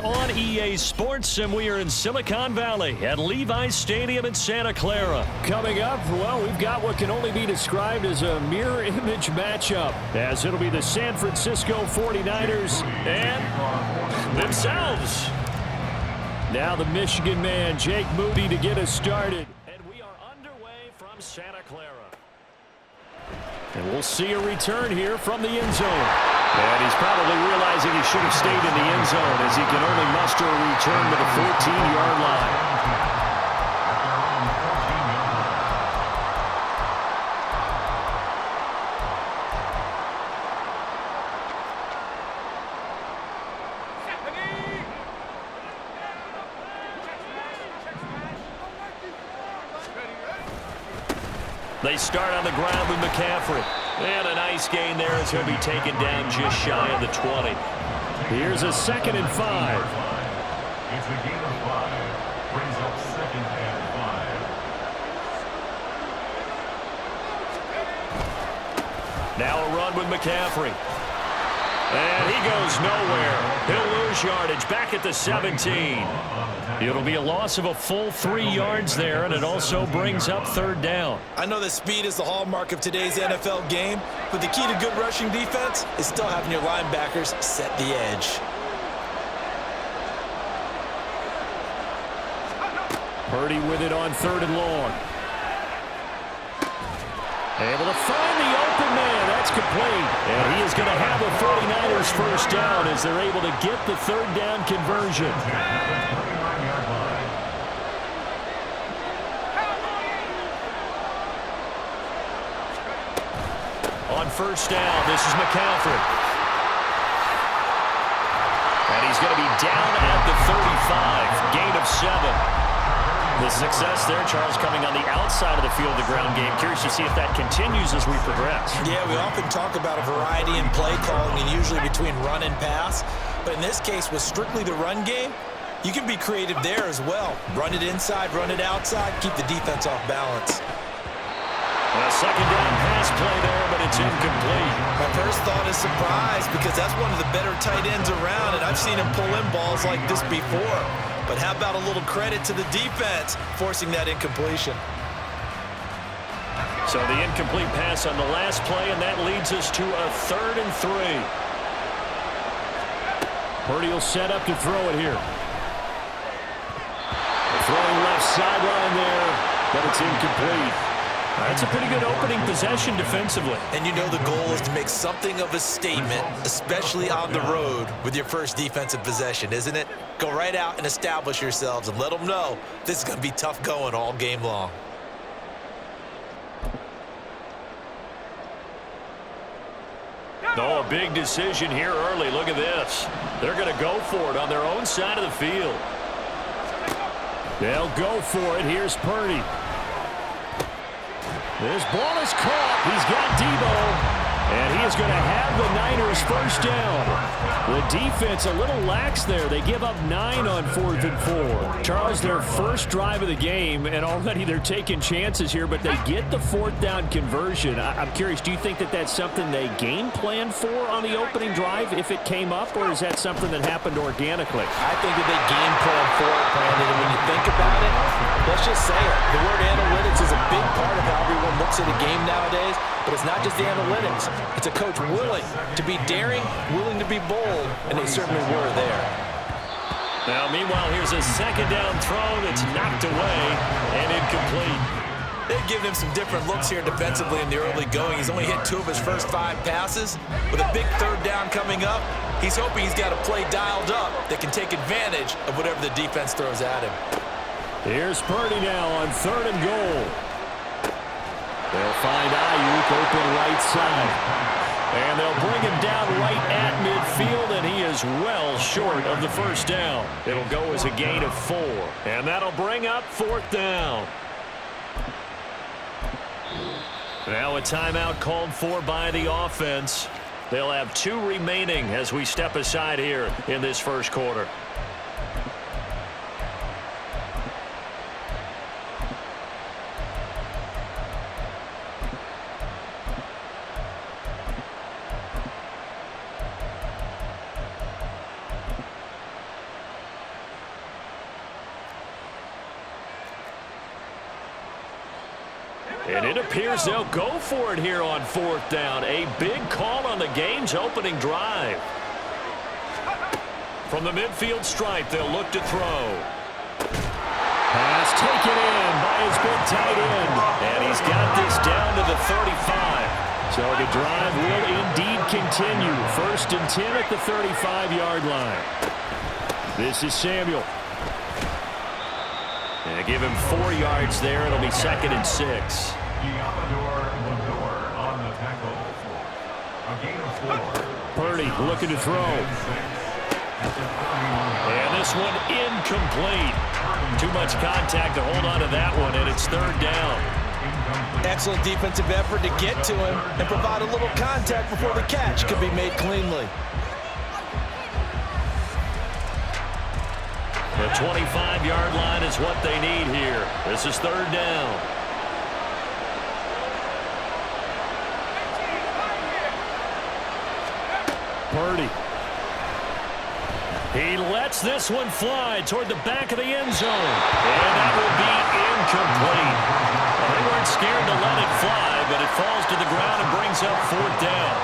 On EA Sports, and we are in Silicon Valley at Levi's Stadium in Santa Clara. Coming up, well, we've got what can only be described as a mirror image matchup, as it'll be the San Francisco 49ers and themselves. Now the Michigan man, Jake Moody, to get us started. And we are underway from Santa Clara. And we'll see a return here from the end zone. And he's probably realizing he should have stayed in the end zone as he can only muster a return to the 14-yard line. They start on the ground with McCaffrey. And a nice gain there as he'll be taken down just shy of the 20. Here's a 2nd and 5. It's a gain of 5. Brings up 2nd and 5. Now a run with McCaffrey. And he goes nowhere. He'll lose yardage back at the 17. It'll be a loss of a full 3 yards there, and it also brings up 3rd down. I know that speed is the hallmark of today's NFL game, but the key to good rushing defense is still having your linebackers set the edge. Purdy with it on 3rd and long. Able to find the open man. That's complete. And he is going to have a 49ers first down as they're able to get the 3rd down conversion. On 1st down, this is McCaffrey. And he's going to be down at the 35. Gain of 7. The success there, Charles, coming on the outside of the field, the ground game. Curious to see if that continues as we progress. Yeah, we often talk about a variety in play calling and usually between run and pass. But in this case, with strictly the run game, you can be creative there as well. Run it inside, run it outside, keep the defense off balance. And a 2nd down pass play there, but it's incomplete. My first thought is surprise because that's one of the better tight ends around, and I've seen him pull in balls like this before. But how about a little credit to the defense forcing that incompletion? So the incomplete pass on the last play, and that leads us to a 3rd and 3. Purdy will set up to throw it here. Throwing left sideline there, but it's incomplete. That's a pretty good opening possession defensively. And you know the goal is to make something of a statement, especially on the road with your first defensive possession, isn't it? Go right out and establish yourselves and let them know this is going to be tough going all game long. Oh, a big decision here early. Look at this. They're going to go for it on their own side of the field. They'll go for it. Here's Purdy. This ball is caught. He's got Debo. And he is going to have the Niners first down. The defense a little lax there. They give up 9 on 4th and 4. Charles, their first drive of the game, and already they're taking chances here, but they get the 4th down conversion. I'm curious, do you think that that's something they game planned for on the opening drive if it came up, or is that something that happened organically? I think that they game planned for it, Brandon, and when you think about it, let's just say it. The word analytics is a big part of how everyone looks at a game nowadays, but it's not just the analytics. It's a coach willing to be daring, willing to be bold, and they certainly were there. Now, meanwhile, here's a 2nd down throw that's knocked away and incomplete. They've given him some different looks here defensively in the early going. He's only hit 2 of his first 5 passes. With a big 3rd down coming up, he's hoping he's got a play dialed up that can take advantage of whatever the defense throws at him. Here's Purdy now on 3rd and goal. They'll find Ayuk open right side. And they'll bring him down right at midfield, and he is well short of the first down. It'll go as a gain of 4. And that'll bring up 4th down. Now a timeout called for by the offense. They'll have 2 remaining as we step aside here in this first quarter. And it appears they'll go for it here on 4th down. A big call on the game's opening drive. From the midfield stripe, they'll look to throw. Pass taken in by his big tight end. And he's got this down to the 35. So the drive will indeed continue. 1st and 10 at the 35-yard line. This is Samuel. And give him 4 yards there. It'll be 2nd and 6. Purdy looking to throw. And this one incomplete. Too much contact to hold on to that one, and it's 3rd down. Excellent defensive effort to get to him and provide a little contact before the catch could be made cleanly. The 25-yard line is what they need here. This is 3rd down. Purdy. He lets this one fly toward the back of the end zone. And that will be incomplete. Well, they weren't scared to let it fly, but it falls to the ground and brings up 4th down.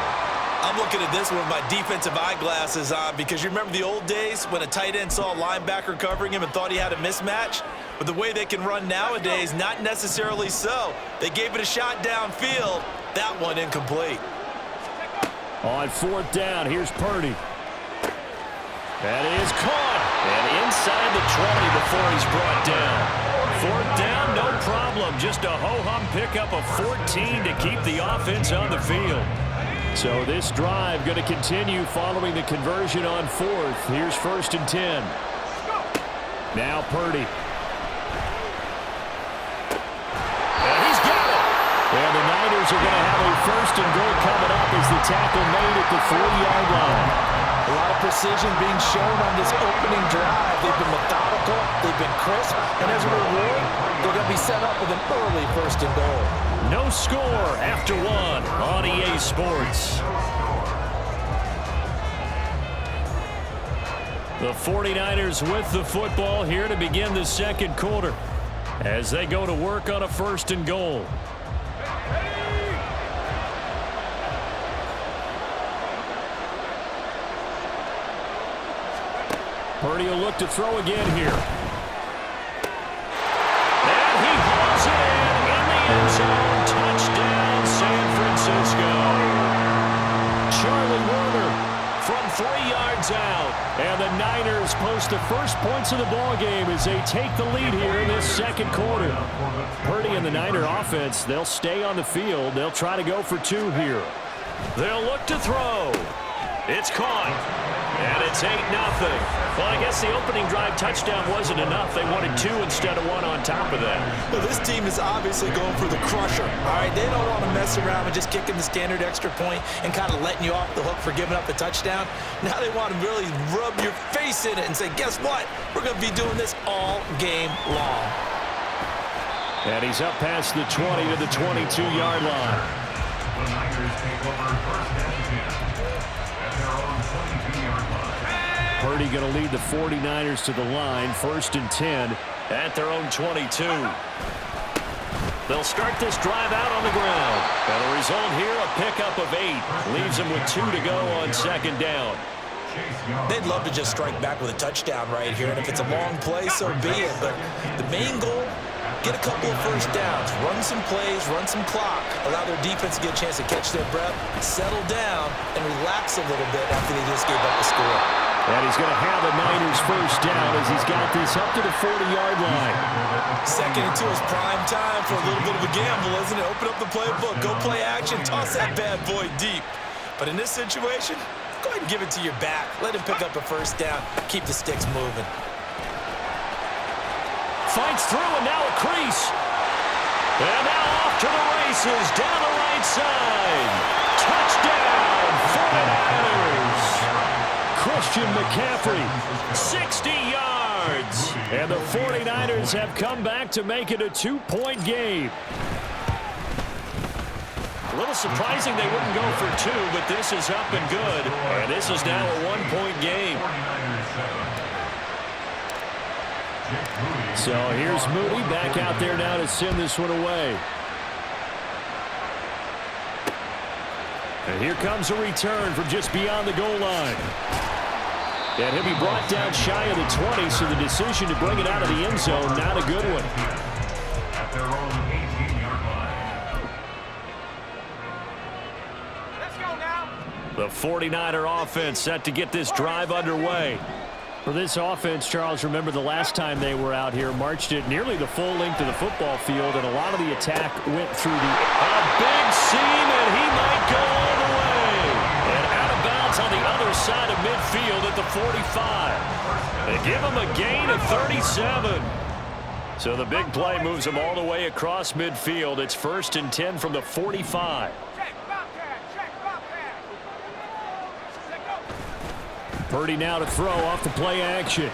I'm looking at this one with my defensive eyeglasses on because you remember the old days when a tight end saw a linebacker covering him and thought he had a mismatch? But the way they can run nowadays, not necessarily so. They gave it a shot downfield. That one incomplete. On 4th down, here's Purdy. That is caught. And inside the 20 before he's brought down. 4th down, no problem. Just a ho-hum pickup of 14 to keep the offense on the field. So this drive going to continue following the conversion on 4th. Here's 1st and 10. Now Purdy. And he's got it. And the Niners are going to have a 1st and goal coming up as the tackle made at the 40-yard line. A lot of precision being shown on this opening drive. They've been methodical, they've been crisp, and as a reward, they're going to be set up with an early 1st and goal. No score after 1 on EA Sports. The 49ers with the football here to begin the 2nd quarter as they go to work on a 1st and goal. Purdy will look to throw again here. And he hauls it in the end zone. Touchdown, San Francisco. Charlie Warner from 3 yards out. And the Niners post the first points of the ballgame as they take the lead here in this 2nd quarter. Purdy and the Niner offense, they'll stay on the field. They'll try to go for 2 here. They'll look to throw. It's caught. And it's 8-0. Well, I guess the opening drive touchdown wasn't enough. They wanted 2 instead of 1 on top of that. Well, this team is obviously going for the crusher. All right, they don't want to mess around with just kicking the standard extra point and kind of letting you off the hook for giving up the touchdown. Now they want to really rub your face in it and say, guess what? We're going to be doing this all game long. And he's up past the 20 to the 22-yard line. The Niners take over 1st and 10 at their own 22-yard line. Purdy going to lead the 49ers to the line. 1st and 10 at their own 22. They'll start this drive out on the ground. And the result here, a pickup of 8. Leaves them with 2 to go on 2nd down. They'd love to just strike back with a touchdown right here. And if it's a long play, so be it. But the main goal, get a couple of 1st downs, run some plays, run some clock, allow their defense to get a chance to catch their breath, settle down, and relax a little bit after they just gave up the score. And he's going to have the Niners 1st down as he's got this up to the 40-yard line. 2nd and 2 is prime time for a little bit of a gamble, isn't it? Open up the playbook, go play action, toss that bad boy deep. But in this situation, go ahead and give it to your back. Let him pick up a 1st down, keep the sticks moving. Fights through, and now a crease. And now off to the races, down the right side. Touchdown, 49ers. Christian McCaffrey, 60 yards. And the 49ers have come back to make it a 2-point game. A little surprising they wouldn't go for 2, but this is up and good. And this is now a 1-point game. So here's Moody back out there now to send this one away. And here comes a return from just beyond the goal line. And he'll be brought down shy of the 20, so the decision to bring it out of the end zone, not a good one. At their own 18-yard line. Let's go now. The 49er offense set to get this drive underway. For this offense, Charles, remember the last time they were out here, marched it nearly the full length of the football field, and a lot of the attack went through the... A big seam, and he might go all the way. And out of bounds on the other side of midfield at the 45. They give him a gain of 37. So the big play moves him all the way across midfield. It's 1st and 10 from the 45. Purdy now to throw off the play action.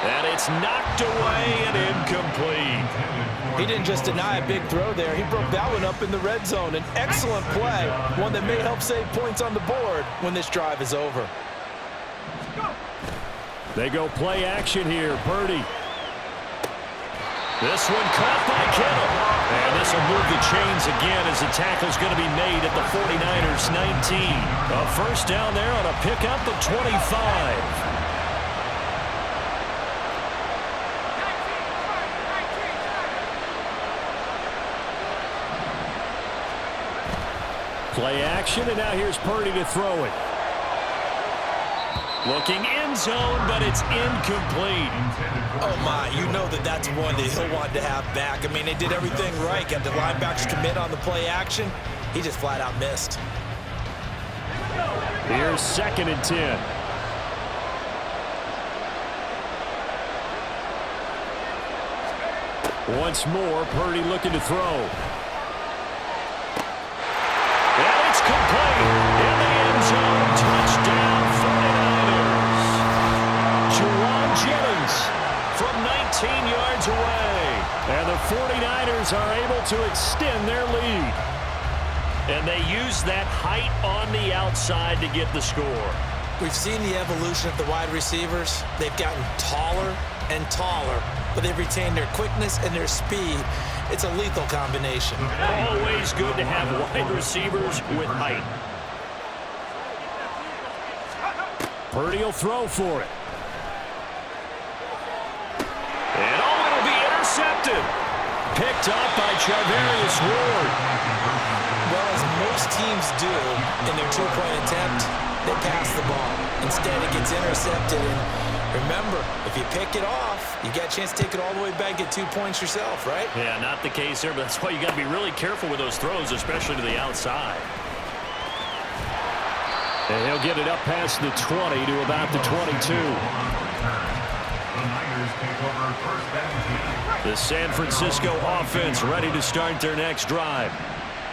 And it's knocked away and incomplete. He didn't just deny a big throw there. He broke that one up in the red zone. An excellent play, one that may help save points on the board when this drive is over. They go play action here. Purdy. This one caught by Kittle. And this will move the chains again as the tackle's going to be made at the 49ers 19. A first down there on a pickup of 25. Play action, and now here's Purdy to throw it. Looking end zone, but it's incomplete. Oh, my, you know that's one that he'll want to have back. I mean, they did everything right. Got the linebackers commit on the play action. He just flat out missed. Here's 2nd and 10. Once more, Purdy looking to throw. And it's complete in the end zone. Touchdown, 49ers. Juwan Jennings from 19 yards away. And the 49ers are able to extend their lead. And they use that height on the outside to get the score. We've seen the evolution of the wide receivers. They've gotten taller and taller, but they've retained their quickness and their speed. It's a lethal combination. Always good to have wide receivers with height. Purdy will throw for it. And it'll be intercepted. Picked up by Charvarius Ward. Well, as most teams do in their two-point attempt, they pass the ball. Instead, it gets intercepted. And remember, if you pick it off, you got a chance to take it all the way back, get 2 points yourself, right? Yeah, not the case here, but that's why you got to be really careful with those throws, especially to the outside. And he'll get it up past the 20 to about the 22. The San Francisco offense ready to start their next drive.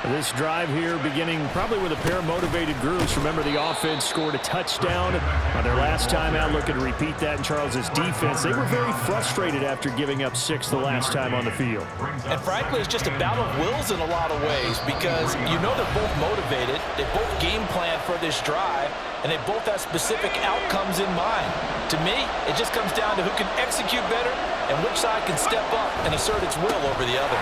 This drive here beginning probably with a pair of motivated groups. Remember, the offense scored a touchdown on their last time out. Looking to repeat that in Charles's defense. They were very frustrated after giving up 6 the last time on the field. And frankly, it's just a battle of wills in a lot of ways because you know they're both motivated. They both game plan for this drive, and they both have specific outcomes in mind. To me, it just comes down to who can execute better and which side can step up and assert its will over the other.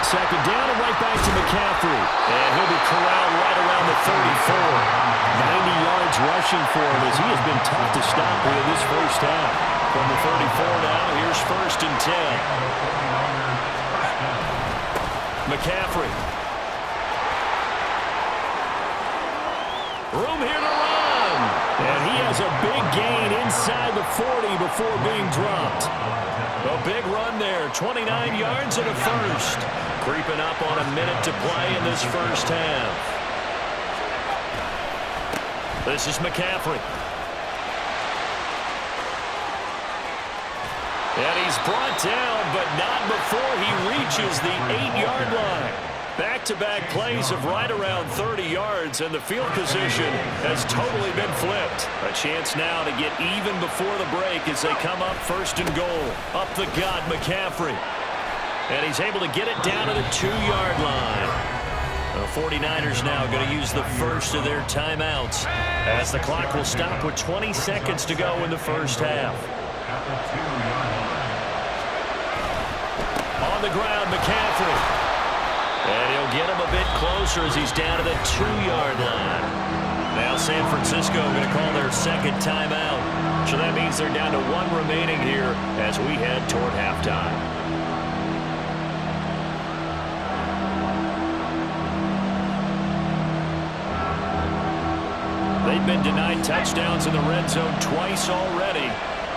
Second down and right back to McCaffrey. And he'll be corralled right around the 34. 90 yards rushing for him as he has been tough to stop here in this first half. From the 34 now, here's 1st and 10. McCaffrey. Room here to run. And he has a big gain inside the 40 before being dropped. A big run there, 29 yards and a first. Creeping up on a minute to play in this first half. This is McCaffrey. And he's brought down, but not before he reaches the 8-yard line. Back-to-back plays of right around 30 yards, and the field position has totally been flipped. A chance now to get even before the break as they come up 1st and goal. Up the gut, McCaffrey. And he's able to get it down to the 2-yard line. The 49ers now going to use the first of their timeouts as the clock will stop with 20 seconds to go in the first half. On the ground, McCaffrey. And he'll get him a bit closer as he's down to the 2-yard line. Now San Francisco going to call their second timeout. So that means they're down to 1 remaining here as we head toward halftime. They've been denied touchdowns in the red zone twice already.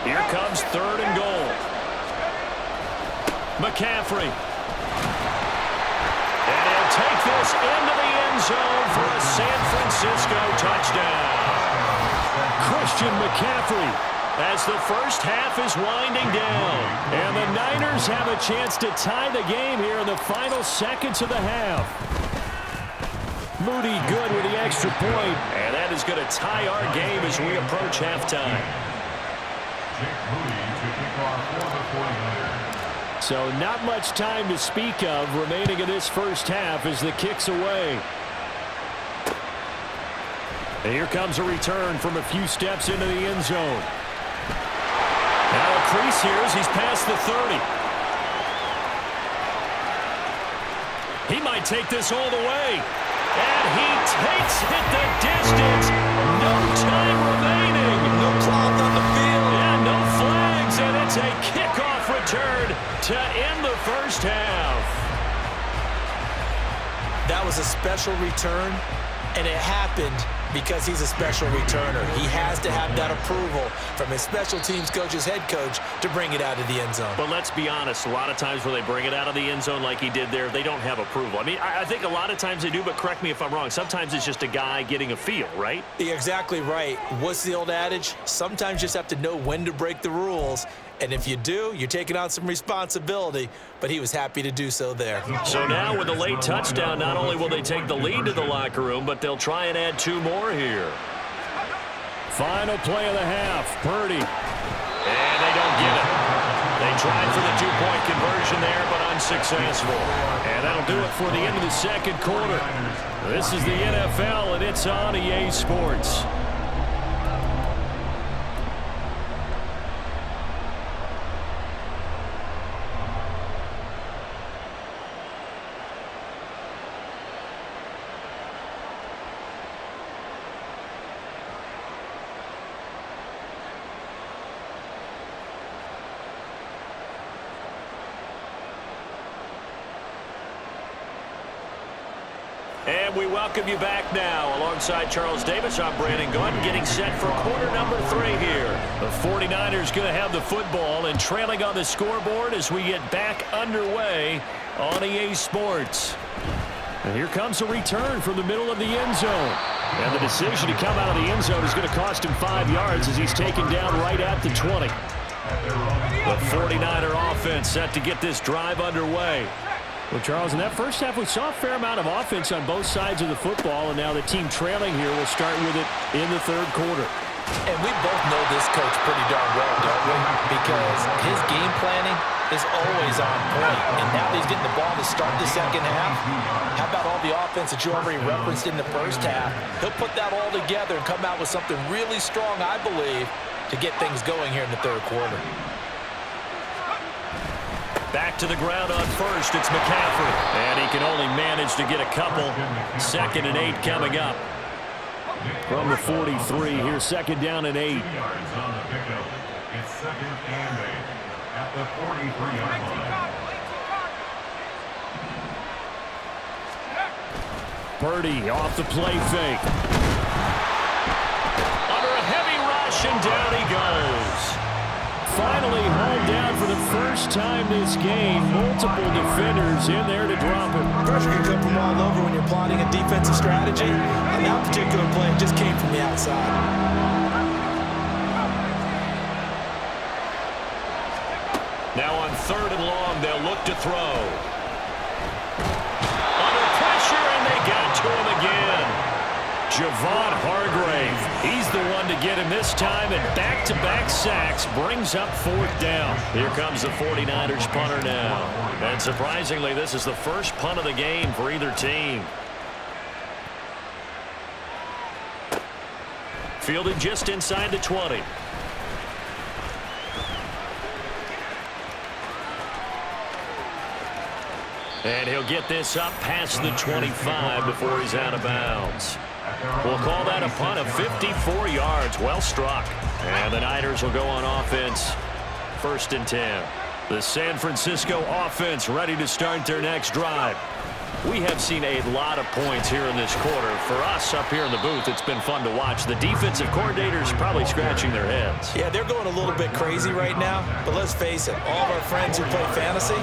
Here comes 3rd and goal. McCaffrey. And he'll take this into the end zone for a San Francisco touchdown. Christian McCaffrey as the first half is winding down. And the Niners have a chance to tie the game here in the final seconds of the half. Moody good with the extra point. And that is going to tie our game as we approach halftime. So not much time to speak of remaining in this first half as the kick's away. And here comes a return from a few steps into the end zone. Now a crease here as he's past the 30. He might take this all the way. And he takes it the distance. No time remaining. No cloth on the field. Yeah, no flags, and it's a kickoff return to end the first half. That was a special return, and it happened because he's a special returner. He has to have that approval from his special teams coach's head coach to bring it out of the end zone. But let's be honest, a lot of times when they bring it out of the end zone like he did there, they don't have approval. I mean, I think a lot of times they do, but correct me if I'm wrong. Sometimes it's just a guy getting a feel, right? You're exactly right. What's the old adage? Sometimes you just have to know when to break the rules. And if you do, you're taking on some responsibility. But he was happy to do so there. So now with a late touchdown, not only will they take the lead to the locker room, but they'll try and add 2 more here. Final play of the half, Purdy. And they don't get it. They tried for the 2-point conversion there, but unsuccessful. And that'll do it for the end of the second quarter. This is the NFL, and it's on EA Sports. And we welcome you back now. Alongside Charles Davis, I'm Brandon Gordon, getting set for quarter number 3 here. The 49ers going to have the football and trailing on the scoreboard as we get back underway on EA Sports. And here comes a return from the middle of the end zone. And the decision to come out of the end zone is going to cost him 5 yards as he's taken down right at the 20. The 49er offense set to get this drive underway. Well, Charles, in that first half, we saw a fair amount of offense on both sides of the football, and now the team trailing here will start with it in the third quarter. And we both know this coach pretty darn well, don't we? Because his game planning is always on point. And now that he's getting the ball to start the second half, how about all the offense that you already referenced in the first half? He'll put that all together and come out with something really strong, I believe, to get things going here in the third quarter. Back to the ground on first, it's McCaffrey. And he can only manage to get a couple. 2nd and 8 coming up. From the 43, here's 2nd down and 8. Yards on the pickup. It's 2nd and 8 at the 43-yard line. Purdy off the play fake. Under a heavy rush, and down he goes. Finally hauled down for the first time this game. Multiple defenders in there to drop him. Pressure can come from all over when you're plotting a defensive strategy. And that particular play just came from the outside. Now on 3rd and long, they'll look to throw. Under pressure, and they got to him again. Javon Hargrave, he's the one to get him this time, and back-to-back sacks brings up 4th down. Here comes the 49ers punter now. And surprisingly, this is the first punt of the game for either team. Fielded just inside the 20. And he'll get this up past the 25 before he's out of bounds. We'll call that a punt of 54 yards. Well struck. And the Niners will go on offense. 1st and 10. The San Francisco offense ready to start their next drive. We have seen a lot of points here in this quarter. For us up here in the booth, it's been fun to watch. The defensive coordinators probably scratching their heads. Yeah, they're going a little bit crazy right now. But let's face it, all of our friends who play fantasy,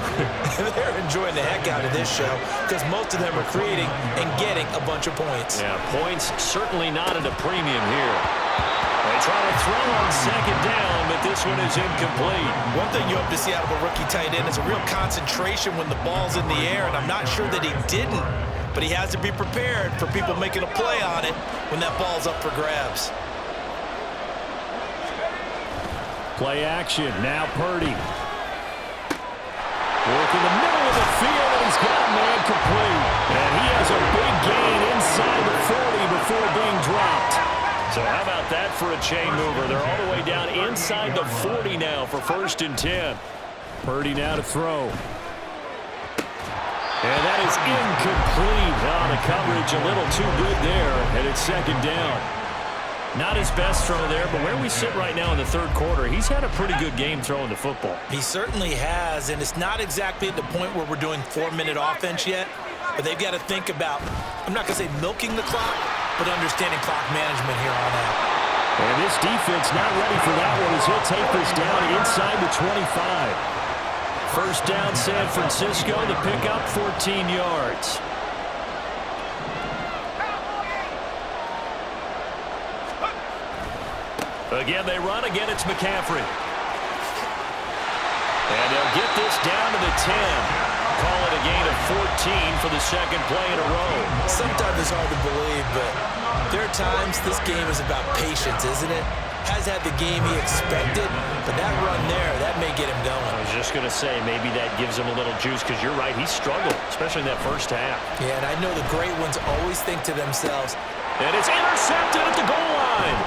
they're enjoying the heck out of this show because most of them are creating and getting a bunch of points. Yeah, points certainly not at a premium here. They try to throw on 2nd down, but this one is incomplete. One thing you hope to see out of a rookie tight end is a real concentration when the ball's in the air, and I'm not sure that he didn't, but he has to be prepared for people making a play on it when that ball's up for grabs. Play action, now Purdy. Work in the middle of the field, and he's got a man complete. And he has a big gain inside the 40 before being dropped. So how about that for a chain mover? They're all the way down inside the 40 now for 1st and 10. Purdy now to throw. And that is incomplete. Oh, the coverage a little too good there, and it's 2nd down. Not his best throw there, but where we sit right now in the 3rd quarter, he's had a pretty good game throwing the football. He certainly has, and it's not exactly at the point where we're doing 4-minute offense yet, but they've got to think about, I'm not going to say milking the clock, but understanding clock management here on out. And this defense not ready for that one as he'll take this down inside the 25. 1st down San Francisco, the pickup 14 yards. Again, they run. Again, it's McCaffrey. And they'll get this down to the 10. Call it a gain of 14 for the 2nd play in a row. Sometimes it's hard to believe, but there are times this game is about patience, isn't it? Has had the game he expected, but that run there, that may get him going. I was just going to say, maybe that gives him a little juice because you're right, he struggled, especially in that 1st half. Yeah, and I know the great ones always think to themselves. And it's intercepted at the goal line.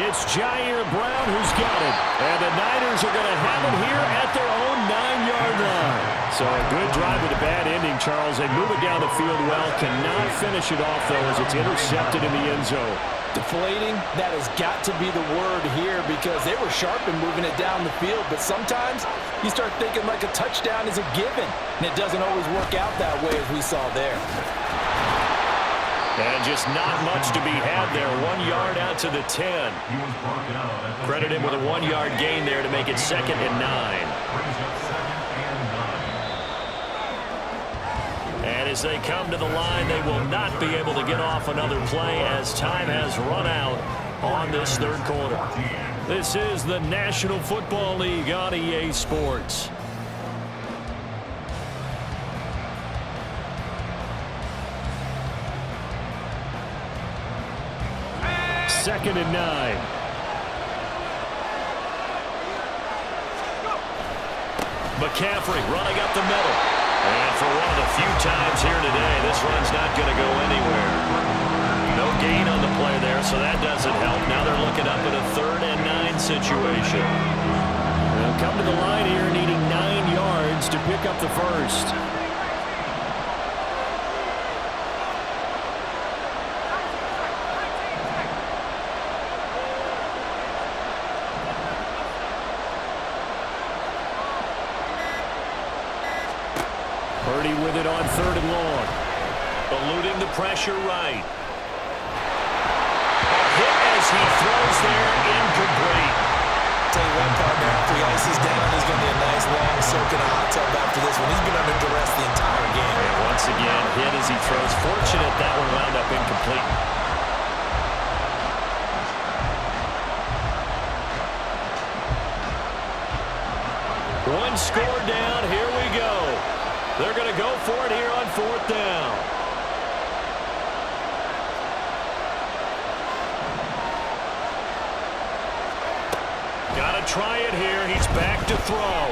It's Jair Brown who's got it. And the Niners are going to have it here at their own 9-yard line. So a good drive with a bad ending, Charles. They move it down the field well. Cannot finish it off, though, as it's intercepted in the end zone. Deflating, that has got to be the word here because they were sharp in moving it down the field. But sometimes you start thinking like a touchdown is a given. And it doesn't always work out that way as we saw there. And just not much to be had there. 1 yard out to the 10. Credit him with a 1-yard gain there to make it 2nd and 9. And as they come to the line, they will not be able to get off another play as time has run out on this 3rd quarter. This is the National Football League on EA Sports. Second and 9. McCaffrey running up the middle. And for one of the few times here today, this run's not going to go anywhere. No gain on the play there, so that doesn't help. Now they're looking up at a 3rd and 9 situation. They'll come to the line here needing 9 yards to pick up the 1st. Purdy with it on 3rd and long. Eluding the pressure right. A hit as he throws there, incomplete. Tell you what, partner, after he ices down, he's going to be a nice long soak in a hot tub after this one. He's been under duress the entire game. And once again, hit as he throws. Fortunate that one wound up incomplete. One score down, here we go. They're going to go for it here on 4th down. Got to try it here. He's back to throw.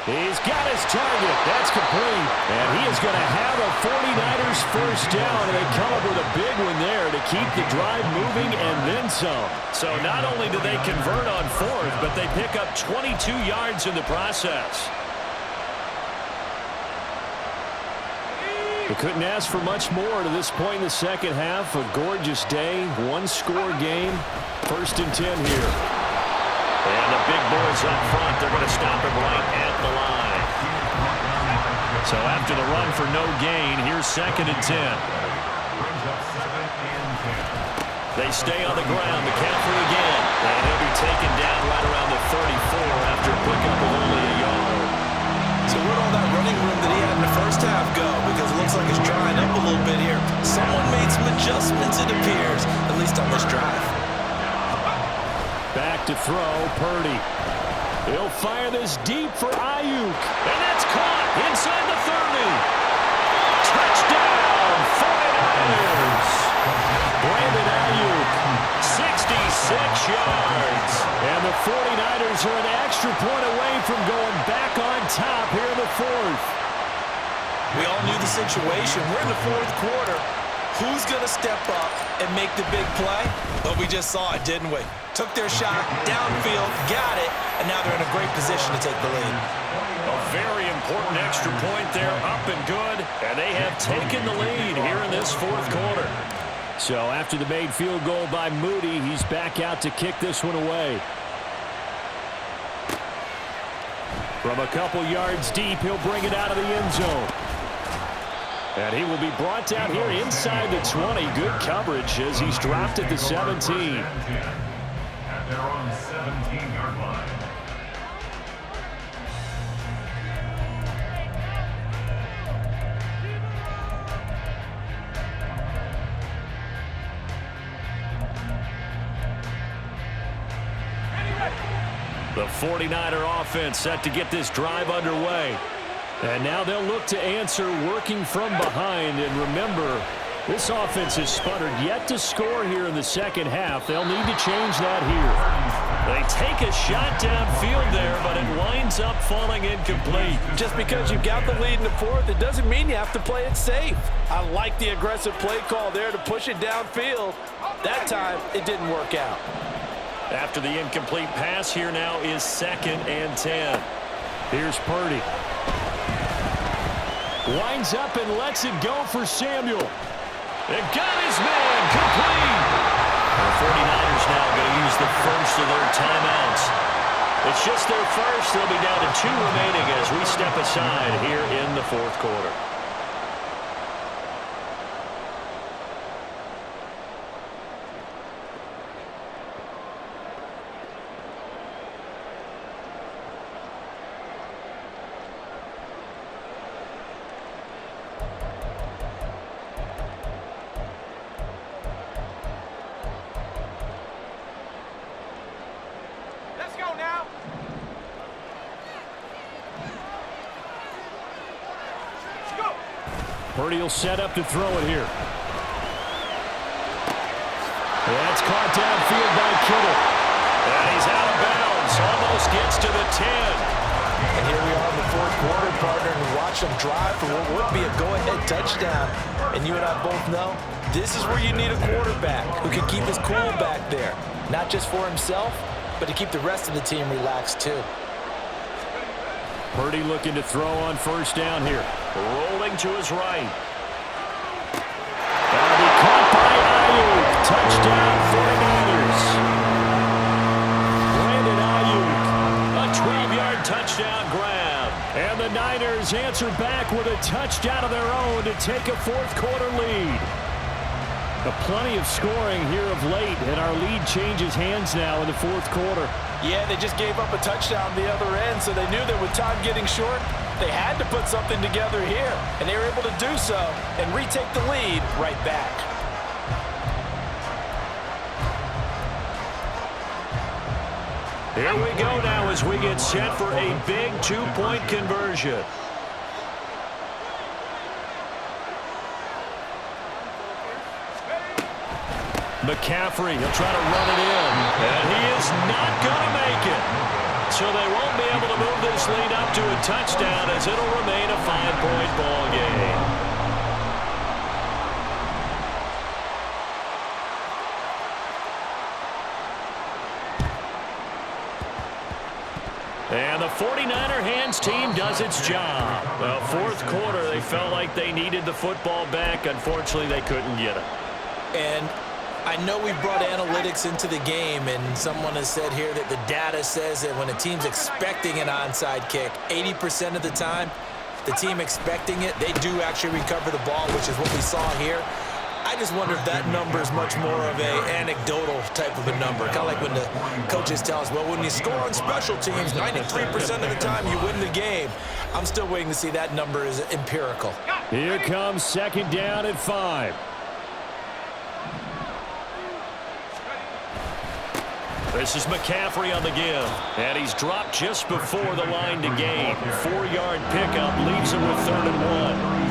He's got his target. That's complete. And he is going to have a 49ers 1st down. And they come up with a big one there to keep the drive moving and then some. So not only do they convert on 4th, but they pick up 22 yards in the process. We couldn't ask for much more to this point in the second half. A gorgeous day, one-score game. 1st and 10 here. And the big boys up front, they're going to stop him right at the line. So after the run for no gain, here's 2nd and 10. They stay on the ground. McCaffrey again. And he'll be taken down right around the 34 after a pickup of only a yard. So where'd all that running room that he had in the first half go? Because it looks like it's drying up a little bit here. Someone made some adjustments, it appears, at least on this drive. Back to throw, Purdy. He'll fire this deep for Ayuk. And that's caught inside the 30. Touchdown, 49ers. Brandon Ayuk, 66 yards. And the 49ers are an extra point away from going back on top here in the 4th. We all knew the situation. We're in the 4th quarter. Who's going to step up and make the big play? Well, we just saw it, didn't we? Took their shot, downfield, got it, and now they're in a great position to take the lead. A very important extra point there, up and good, and they have taken the lead here in this 4th quarter. So after the made field goal by Moody, he's back out to kick this one away. From a couple yards deep, he'll bring it out of the end zone. And he will be brought down here inside the 20. Good coverage as he's dropped at the 17. At their own 17-yard line. The 49er offense set to get this drive underway. And now they'll look to answer working from behind. And remember, this offense has sputtered yet to score here in the second half. They'll need to change that here. They take a shot downfield there, but it winds up falling incomplete. Just because you've got the lead in the 4th, it doesn't mean you have to play it safe. I like the aggressive play call there to push it downfield. That time, it didn't work out. After the incomplete pass, here now is 2nd and 10. Here's Purdy. Winds up and lets it go for Samuel. And got his man complete. The 49ers now going to use the first of their timeouts. It's just their first. They'll be down to 2 remaining as we step aside here in the 4th quarter. Purdy will set up to throw it here. That's caught downfield by Kittle. And he's out of bounds. Almost gets to the 10. And here we are in the 4th quarter, partner, and watch them drive for what would be a go-ahead touchdown. And you and I both know this is where you need a quarterback who can keep his cool back there. Not just for himself, but to keep the rest of the team relaxed too. Purdy looking to throw on 1st down here. Rolling to his right. That'll be caught by Ayuk. Touchdown 49ers. Brandon Ayuk. A 12-yard touchdown grab. And the Niners answer back with a touchdown of their own to take a 4th quarter lead. Plenty of scoring here of late, and our lead changes hands now in the 4th quarter. Yeah, they just gave up a touchdown the other end, so they knew that with time getting short, they had to put something together here, and they were able to do so and retake the lead right back. Here we go now as we get set for a big 2-point conversion. McCaffrey, he'll try to run it in. And he is not going to make it. So they won't be able to move this lead up to a touchdown as it'll remain a 5-point ball game. And the 49er hands team does its job. Well, fourth quarter, they felt like they needed the football back. Unfortunately, they couldn't get it. And I know we brought analytics into the game, and someone has said here that the data says that when a team's expecting an onside kick, 80% of the time, the team expecting it, they do actually recover the ball, which is what we saw here. I just wonder if that number is much more of a anecdotal type of a number. Kind of like when the coaches tell us, well, when you score on special teams, 93% of the time you win the game. I'm still waiting to see that number is empirical. Here comes second down at 5. This is McCaffrey on the give, and he's dropped just before the line to gain. 4-yard pickup leaves him with 3rd and 1.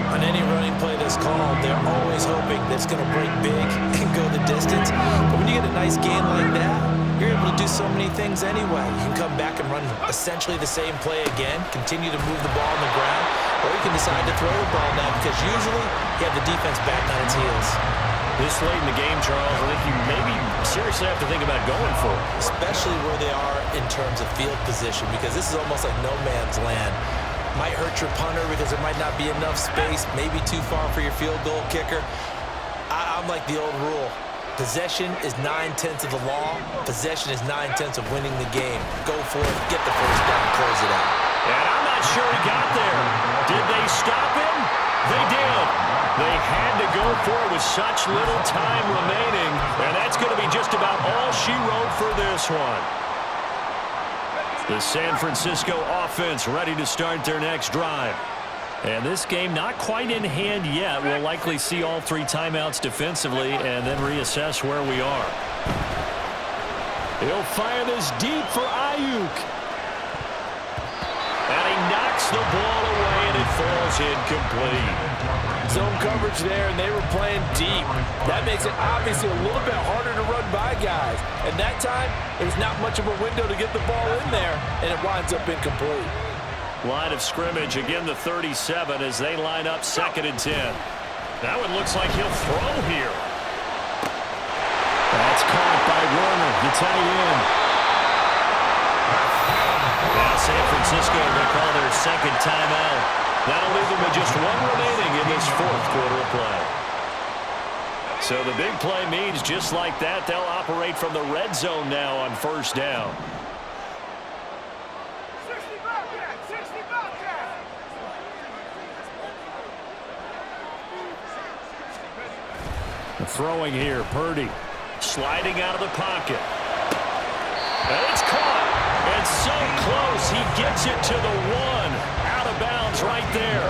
On any running play that's called, they're always hoping that it's going to break big and go the distance. But when you get a nice gain like that, you're able to do so many things anyway. You can come back and run essentially the same play again, continue to move the ball on the ground, or you can decide to throw the ball now because usually you have the defense back on its heels. This late in the game, Charles, I think you maybe seriously have to think about going for it. Especially where they are in terms of field position, because this is almost like no man's land. Might hurt your punter because there might not be enough space, maybe too far for your field goal kicker. I'm like the old rule. Possession is 9/10 of the law. Possession is 9/10 of winning the game. Go for it, get the first down, close it out. And I'm not sure he got there. Did they stop him? They did. They had to go for it with such little time remaining, and that's going to be just about all she wrote for this one. The San Francisco offense ready to start their next drive. And this game not quite in hand yet. We'll likely see all 3 timeouts defensively and then reassess where we are. He'll fire this deep for Ayuk. And he knocks the ball away, and it falls incomplete. Zone coverage there, and they were playing deep. That makes it obviously a little bit harder to run by guys. And that time, there's not much of a window to get the ball in there, and it winds up incomplete. Line of scrimmage, again the 37 as they line up 2nd and 10. That one looks like he'll throw here. That's caught by Werner, the tight end. Now San Francisco will call their 2nd timeout. That'll leave them with just 1 remaining in this 4th quarter of play. So the big play means just like that, they'll operate from the red zone now on 1st down. 60 back there! 60 back there! Throwing here, Purdy. Sliding out of the pocket. And it's caught. And so close, he gets it to the 1. Out of bounds right there.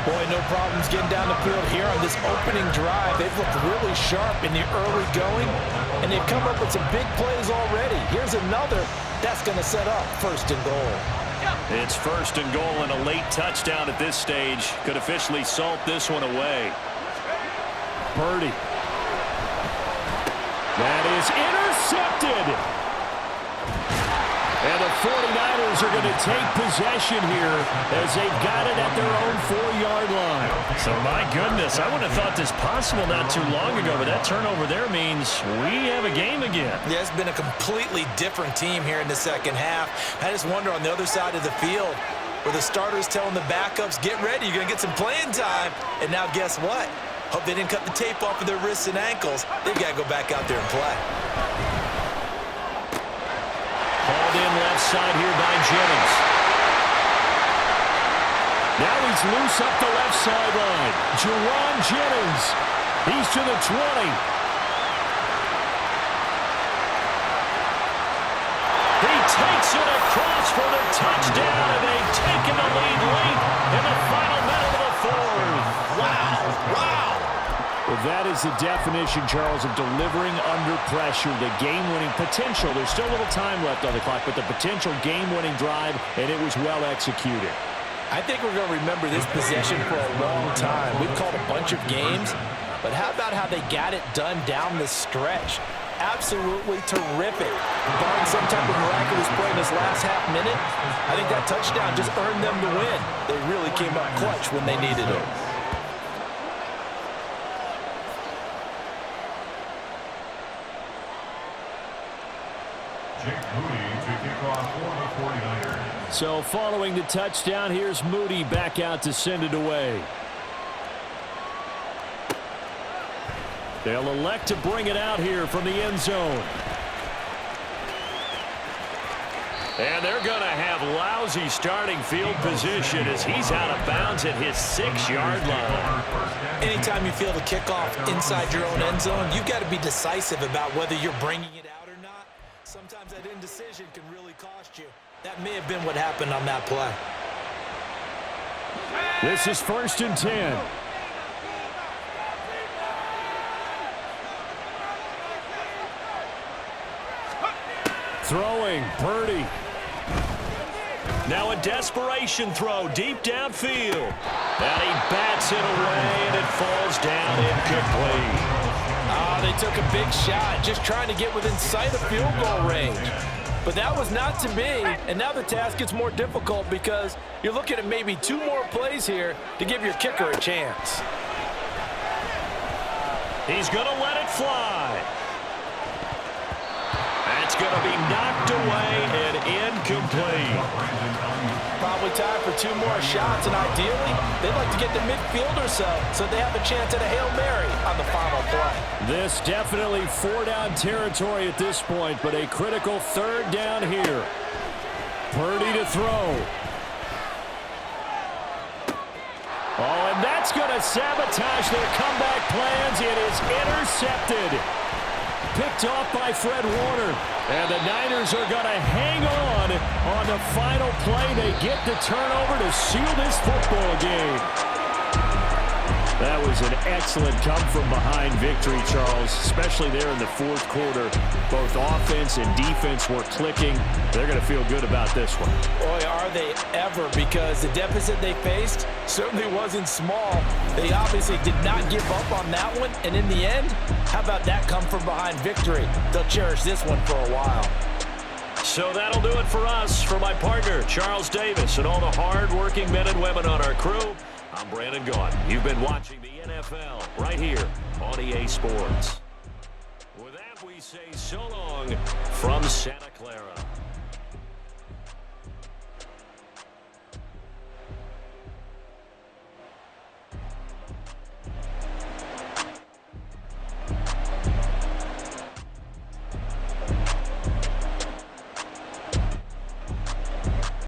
Boy, no problems getting down the field here on this opening drive. They've looked really sharp in the early going, and they've come up with some big plays already. Here's another that's going to set up 1st and goal. It's 1st and goal, and a late touchdown at this stage could officially salt this one away. Purdy. That is intercepted. And the 49ers are going to take possession here as they've got it at their own 4-yard line. So, my goodness, I wouldn't have thought this possible not too long ago, but that turnover there means we have a game again. Yeah, it's been a completely different team here in the 2nd half. I just wonder on the other side of the field where the starters telling the backups, get ready, you're going to get some playing time. And now guess what? Hope they didn't cut the tape off of their wrists and ankles. They've got to go back out there and play. Hauled in left side here by Jennings. Now he's loose up the left sideline. Jawan Jennings. He's to the 20. He takes it across for the touchdown, and they've taken the lead late in the final minute of the 4th. Wow, wow. Well, that is the definition, Charles, of delivering under pressure. The game-winning potential. There's still a little time left on the clock, but the potential game-winning drive, and it was well executed. I think we're going to remember this possession for a long time. We've called a bunch of games, but how about how they got it done down the stretch? Absolutely terrific. Barring some type of miraculous play in this last half minute, I think that touchdown just earned them the win. They really came up clutch when they needed it. Jake Moody to kick off for the 49ers. So following the touchdown, here's Moody back out to send it away. They'll elect to bring it out here from the end zone. And they're going to have lousy starting field position as he's out of bounds at his 6-yard line. Anytime you feel the kickoff inside your own end zone, you've got to be decisive about whether you're bringing it out or not. Sometimes that indecision can really cost you. That may have been what happened on that play. This is 1st and 10. Throwing, Purdy. Now a desperation throw deep downfield. And he bats it away, and it falls down incomplete. Oh, they took a big shot, just trying to get within sight of field goal range. But that was not to be, and now the task gets more difficult because you're looking at maybe 2 more plays here to give your kicker a chance. He's going to let it fly. That's going to be knocked away and incomplete. Probably time for 2 more shots, and ideally, they'd like to get to midfield or so they have a chance at a Hail Mary on the final play. This definitely 4-down territory at this point, but a critical 3rd down here. Purdy to throw. Oh, and that's going to sabotage their comeback plans. It is intercepted. Picked off by Fred Warner. And the Niners are going to hang on the final play. They get the turnover to seal this football game. That was an excellent come-from-behind victory, Charles, especially there in the 4th quarter. Both offense and defense were clicking. They're going to feel good about this one. Boy, are they ever, because the deficit they faced certainly wasn't small. They obviously did not give up on that one, and in the end, how about that come-from-behind victory? They'll cherish this one for a while. So that'll do it for us. For my partner, Charles Davis, and all the hard-working men and women on our crew, I'm Brandon Gaudin. You've been watching the NFL right here on EA Sports. With that, we say so long from Santa Clara.